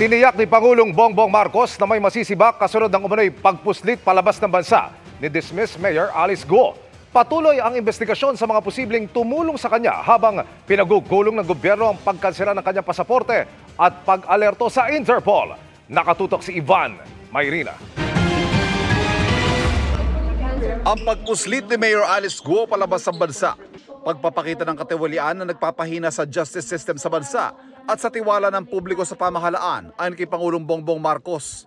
Tiniyak ni Pangulong Bongbong Marcos na may masisibak kasunod ng umano'y pagpuslit palabas ng bansa ni dismissed Mayor Alice Guo. Patuloy ang investigasyon sa mga posibleng tumulong sa kanya habang pinagugulong ng gobyerno ang pagkansela ng kanyang pasaporte at pag-alerto sa Interpol. Nakatutok si Ivan Mayrina. Ang pagpuslit ni Mayor Alice Guo palabas ng bansa, pagpapakita ng katiwalian na nagpapahina sa justice system sa bansa at sa tiwala ng publiko sa pamahalaan ayon kay Pangulong Bongbong Marcos.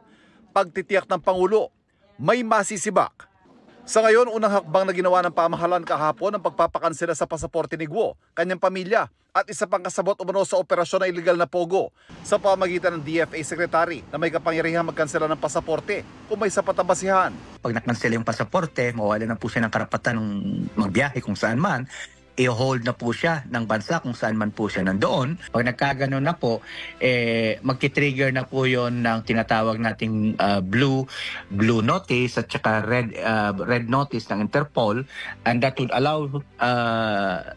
Pagtitiyak ng Pangulo, may masisibak. Sa ngayon, unang hakbang na ginawa ng pamahalaan kahapon ang pagpapakansela sa pasaporte ni Guo, kanyang pamilya at isa pang kasabot umano sa operasyon na iligal na pogo sa pamagitan ng DFA Secretary na may kapangyarihang magkansela ng pasaporte kung may sapat na basihan. Pag nakansela yung pasaporte, mawala na po siya ng karapatan ng magbiyahe kung saan man. I-hold na po siya ng bansa kung saan man po siya nandoon. Pag nagkaganon na po, magti-trigger na po yon ng tinatawag nating blue notice at saka red notice ng Interpol, and that would allow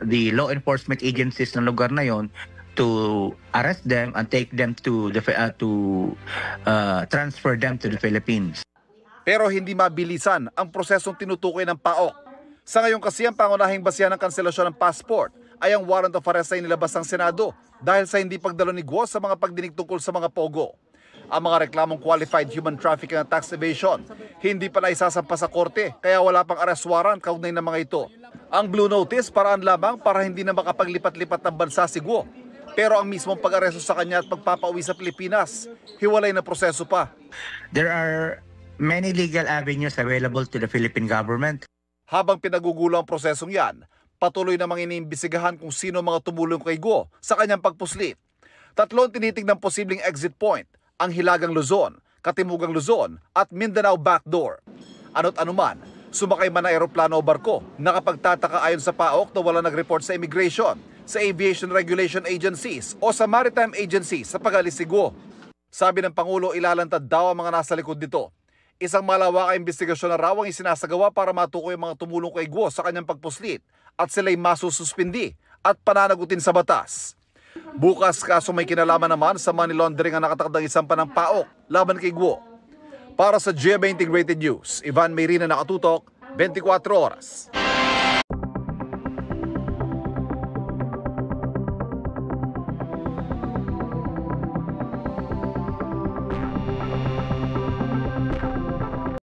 the law enforcement agencies ng lugar na yon to arrest them and take them to transfer them to the Philippines. Pero hindi mabilisan ang prosesong tinutukoy ng PAOK. Sa ngayon kasi ang pangunahing basihan ng kanselasyon ng passport ay ang warrant of arrest ay nilabas ng Senado dahil sa hindi pagdalo ni Guo sa mga pagdinig tungkol sa mga pogo. Ang mga reklamong qualified human trafficking at tax evasion hindi pa naisasampa sa korte kaya wala pang arrest warrant kaugnay ng mga ito. Ang blue notice paraan lamang para hindi na makapaglipat-lipat ng bansa si Guo. Pero ang mismong pag-aresto sa kanya at pagpapauwi sa Pilipinas, hiwalay na proseso pa. There are many legal avenues available to the Philippine government. Habang pinagugulo ang prosesong yan, patuloy namang iniimbestigahan kung sino mga tumulong kay Guo sa kanyang pagpuslit. Tatlong tinitignan posibleng exit point, ang Hilagang Luzon, Katimugang Luzon at Mindanao Backdoor. Ano't anuman, sumakay man na eroplano o barko, nakapagtataka ayon sa PAOK na wala nag-report sa immigration, sa aviation regulation agencies o sa maritime agencies sa pag-alis si Guo. Sabi ng Pangulo, ilalantad daw ang mga nasa likod nito. Isang malawakang investigasyon na raw ang isinasagawa para matukoy ang mga tumulong kay Guo sa kanyang pagpuslit at sila'y masususpindi at pananagutin sa batas. Bukas kaso may kinalaman naman sa money laundering ang nakatakdang isampa ng PAOK laban kay Guo. Para sa GMA Integrated News, Ivan Mayrina, nakatutok, 24 oras.